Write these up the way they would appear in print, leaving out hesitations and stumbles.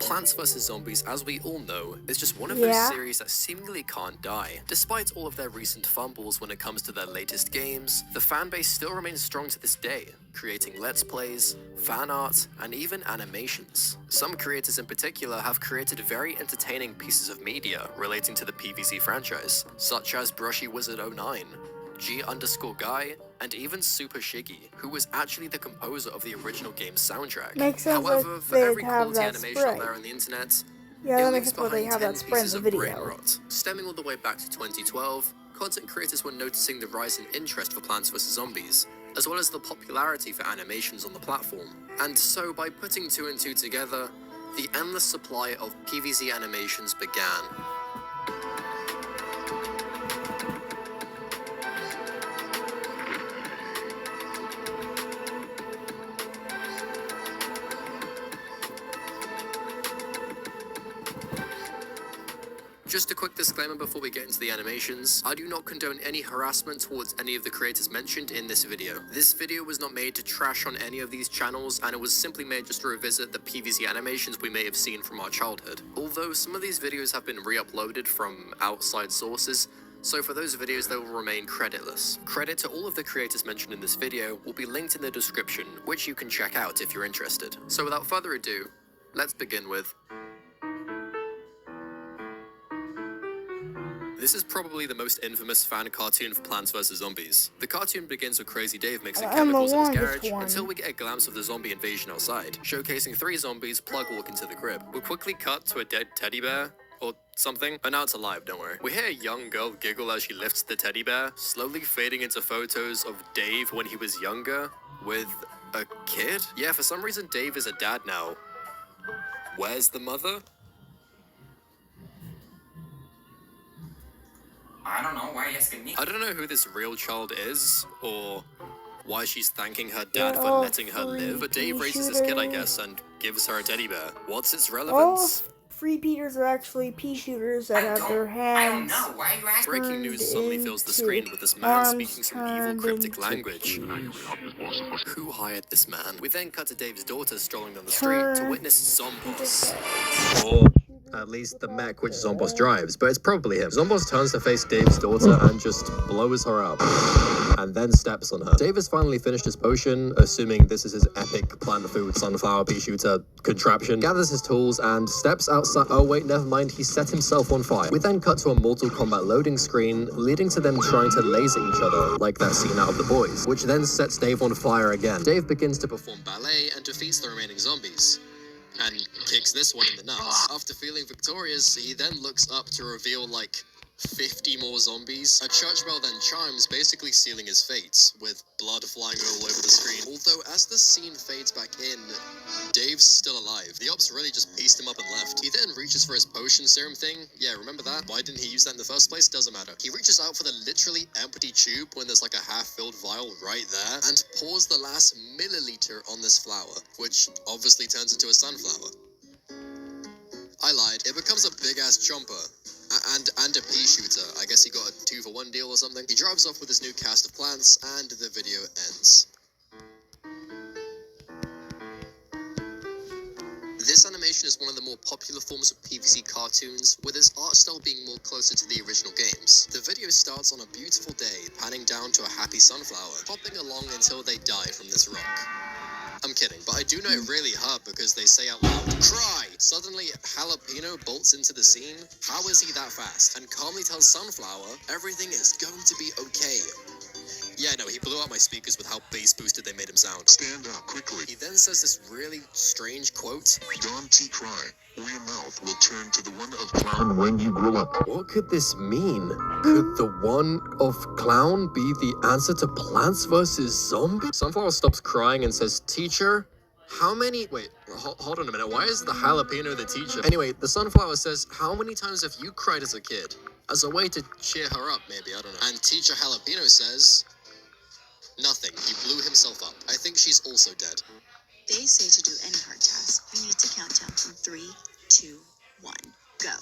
Plants vs. Zombies, as we all know, is just one of those series that seemingly can't die. Despite all of their recent fumbles when it comes to their latest games, the fanbase still remains strong to this day, creating let's plays, fan art, and even animations. Some creators in particular have created very entertaining pieces of media relating to the PvZ franchise, such as BrushyWizard09, G_Guy, and even Super Shiggy, who was actually the composer of the original game's soundtrack. However, for every quality animation out there on the internet, it leaves behind 10 pieces of brain rot. Stemming all the way back to 2012, content creators were noticing the rise in interest for Plants vs. Zombies, as well as the popularity for animations on the platform. And so, by putting 2 and 2 together, the endless supply of PvZ animations began. Just a quick disclaimer before we get into the animations, I do not condone any harassment towards any of the creators mentioned in this video. This video was not made to trash on any of these channels, and it was simply made just to revisit the PvZ animations we may have seen from our childhood. Although some of these videos have been re-uploaded from outside sources, so for those videos they will remain creditless. Credit to all of the creators mentioned in this video will be linked in the description, which you can check out if you're interested. So without further ado, let's begin with... This is probably the most infamous fan cartoon for Plants vs. Zombies. The cartoon begins with Crazy Dave mixing chemicals in his garage until we get a glimpse of the zombie invasion outside, showcasing 3 zombies plug walk into the crib. We'll quickly cut to a dead teddy bear, or something. Oh, now it's alive, don't worry. We hear a young girl giggle as she lifts the teddy bear, slowly fading into photos of Dave when he was younger, with a kid? Yeah, for some reason Dave is a dad now. Where's the mother? I don't know, why are you asking me? I don't know who this real child is, or why she's thanking her dad for letting her live, but Dave raises this kid, I guess, and gives her a teddy bear. What's its relevance? Free Peters are actually pea shooters that have their hands. I don't know, why are you asking? Breaking news suddenly fills the screen with this man speaking some evil cryptic language. Who hired this man? We then cut to Dave's daughter strolling down the street to witness Zombos. Or at least the mech which Zombos drives, but it's probably him. Zombos turns to face Dave's daughter and just blows her up, and then steps on her. Dave has finally finished his potion, assuming this is his epic plant food sunflower pea shooter contraption, gathers his tools and steps outside. Oh wait, never mind, he set himself on fire. We then cut to a Mortal Kombat loading screen, leading to them trying to laser each other, like that scene out of The Boys, which then sets Dave on fire again. Dave begins to perform ballet and defeats the remaining zombies, and kicks this one in the nuts. After feeling victorious, he then looks up to reveal like 50 more zombies. A church bell then chimes, basically sealing his fate, with blood flying all over the screen. Although as the scene fades back in, Dave's still alive. The ops really just pieced him up and left. He then reaches for his potion serum thing. Yeah, remember that? Why didn't he use that in the first place? Doesn't matter. He reaches out for the literally empty tube when there's like a half-filled vial right there, and pours the last milliliter on this flower, which obviously turns into a sunflower. I lied. It becomes a big-ass chomper. And a pea shooter. I guess he got a 2-for-1 deal or something. He drives off with his new cast of plants, and the video ends. This animation is one of the more popular forms of PvZ cartoons, with its art style being more closer to the original games. The video starts on a beautiful day, panning down to a happy sunflower, hopping along until they die from this rock. I'm kidding, but I do know it really hurt because they say out loud, "Cry!" Suddenly, Jalapeno bolts into the scene. How is he that fast? And calmly tells Sunflower, everything is going to be okay. Yeah, no, he blew out my speakers with how bass boosted they made him sound. Stand up quickly. He then says this really strange quote. Don't cry, or your mouth will turn to the one of clown when you grow up. What could this mean? Could the one of clown be the answer to Plants vs. Zombies? Sunflower stops crying and says, "Teacher, how many..." Wait, hold on a minute. Why is the jalapeno the teacher? Anyway, the sunflower says, "How many times have you cried as a kid?" As a way to cheer her up, maybe, I don't know. And Teacher Jalapeno says, "Nothing. He blew himself up. I think she's also dead." They say to do any hard task, you need to count down from 3, 2, 1, go.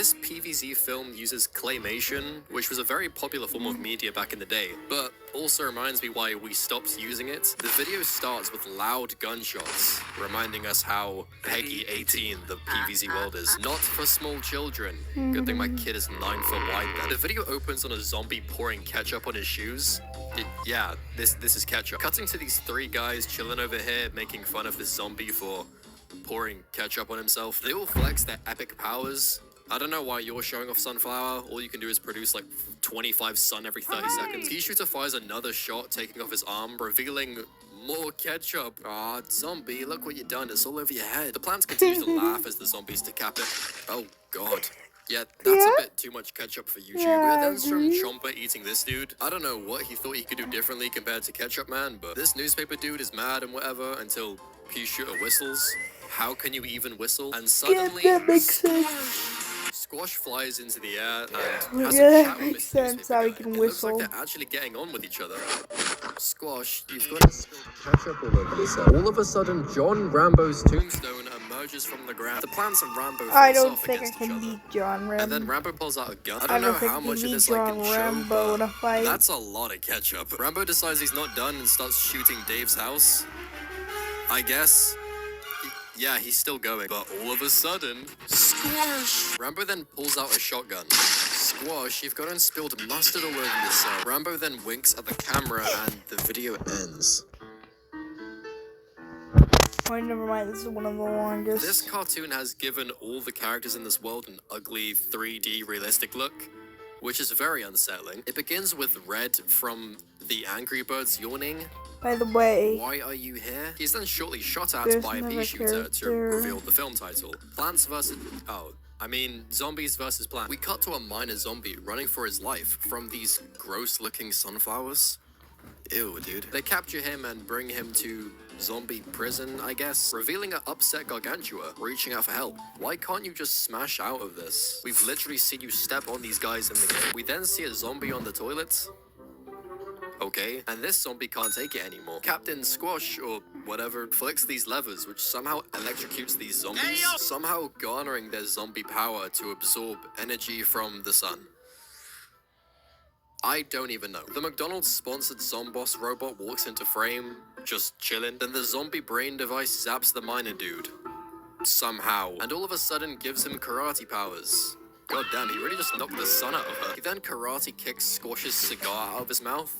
This PVZ film uses claymation, which was a very popular form of media back in the day, but also reminds me why we stopped using it. The video starts with loud gunshots, reminding us how Peggy 18 the PVZ world is. Not for small children. Good thing my kid is 9 foot wide then. The video opens on a zombie pouring ketchup on his shoes. Yeah, this is ketchup. Cutting to these 3 guys chilling over here, making fun of this zombie for pouring ketchup on himself. They all flex their epic powers. I don't know why you're showing off Sunflower. All you can do is produce like 25 sun every 30 seconds. Pea-Shooter fires another shot, taking off his arm, revealing more ketchup. Ah, zombie, look what you've done. It's all over your head. The plants continue to laugh as the zombies decap it. Oh, God. Yeah, that's a bit too much ketchup for YouTube. Yeah, And then from Chomper eating this dude. I don't know what he thought he could do differently compared to Ketchup Man, but this newspaper dude is mad and whatever until Pea-Shooter whistles. How can you even whistle? And suddenly, that makes sense. Squash flies into the air and has Yeah, a that chat with makes Mr. sense Newspaper how he guy. can It looks like whistle. they're actually getting on with each other. Squash, you've got to spill ketchup all over yourself. All of a sudden, John Rambo's tombstone emerges from the ground. The plants and Rambo face I don't off think I against each can other. beat John Rambo. And then Rambo pulls out a gun. I I don't know don't think how I much can of beat this I John can show, Rambo in a but fight. that's a lot of ketchup. Rambo decides he's not done and starts shooting Dave's house. I guess. Yeah, he's still going. But all of a sudden, Squash! Rambo then pulls out a shotgun. Squash, you've gone and spilled mustard all over yourself. Rambo then winks at the camera and the video ends. Oh, never mind. This is one of the longest. This cartoon has given all the characters in this world an ugly 3D realistic look, which is very unsettling. It begins with Red from the Angry Birds yawning. By the way, Why are you here? He's then shortly shot at There's by a another pea-shooter to character. reveal the film title. Plants vs. Zombies versus plants. We cut to a minor zombie running for his life from these gross-looking sunflowers. Ew, dude. They capture him and bring him to zombie prison, I guess, revealing an upset Gargantua, reaching out for help. Why can't you just smash out of this? We've literally seen you step on these guys in the game. We then see a zombie on the toilet. Okay, and this zombie can't take it anymore. Captain Squash, or whatever, flicks these levers, which somehow electrocutes these zombies, somehow garnering their zombie power to absorb energy from the sun. I don't even know. The McDonald's-sponsored Zomboss robot walks into frame, just chilling. Then the zombie brain device zaps the miner dude. Somehow. And all of a sudden gives him karate powers. God damn, he really just knocked the sun out of her. He then karate kicks Squash's cigar out of his mouth.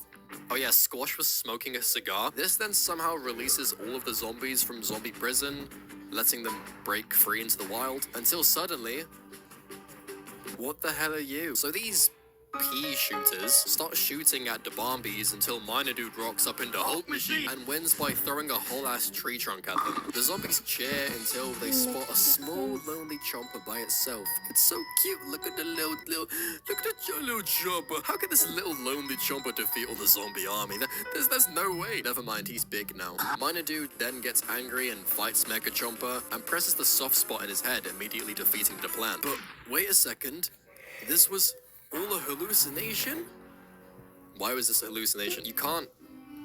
Oh yeah, Squash was smoking a cigar. This then somehow releases all of the zombies from zombie prison, letting them break free into the wild, until suddenly... What the hell are you? So these pea-shooters start shooting at the Bombies until Minor Dude rocks up into Hulk Machine and wins by throwing a whole-ass tree trunk at them. The zombies cheer until they spot a small, lonely chomper by itself. It's so cute. Look at the little chomper. How can this little lonely chomper defeat all the zombie army? There's no way. Never mind, he's big now. Minor Dude then gets angry and fights Mega Chomper and presses the soft spot in his head, immediately defeating the plan. But wait a second. This was all a hallucination? Why was this a hallucination? You can't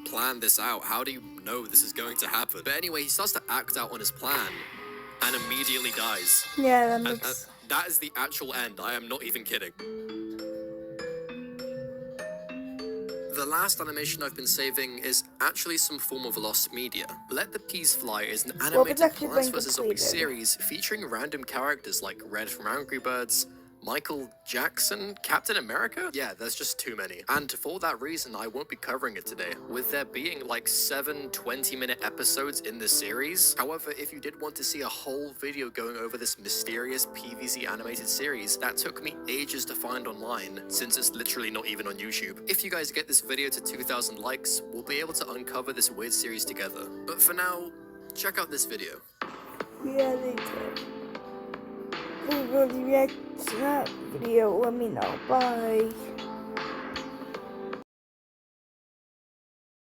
plan this out. How do you know this is going to happen? But anyway, he starts to act out on his plan and immediately dies. yeah, that And makes... that is the actual end. I am not even kidding. The last animation I've been saving is actually some form of lost media. Let the Peas Fly is an it's animated actually Plants been vs. Zombies completed. series featuring random characters like Red from Angry Birds, Michael Jackson, Captain America? Yeah, there's just too many. And for that reason, I won't be covering it today, with there being like 7 20-minute episodes in the series. However, if you did want to see a whole video going over this mysterious PVZ animated series, that took me ages to find online, since it's literally not even on YouTube. If you guys get this video to 2,000 likes, we'll be able to uncover this weird series together. But for now, check out this video. Yeah, they could. If you really react to that video, let me know. Bye.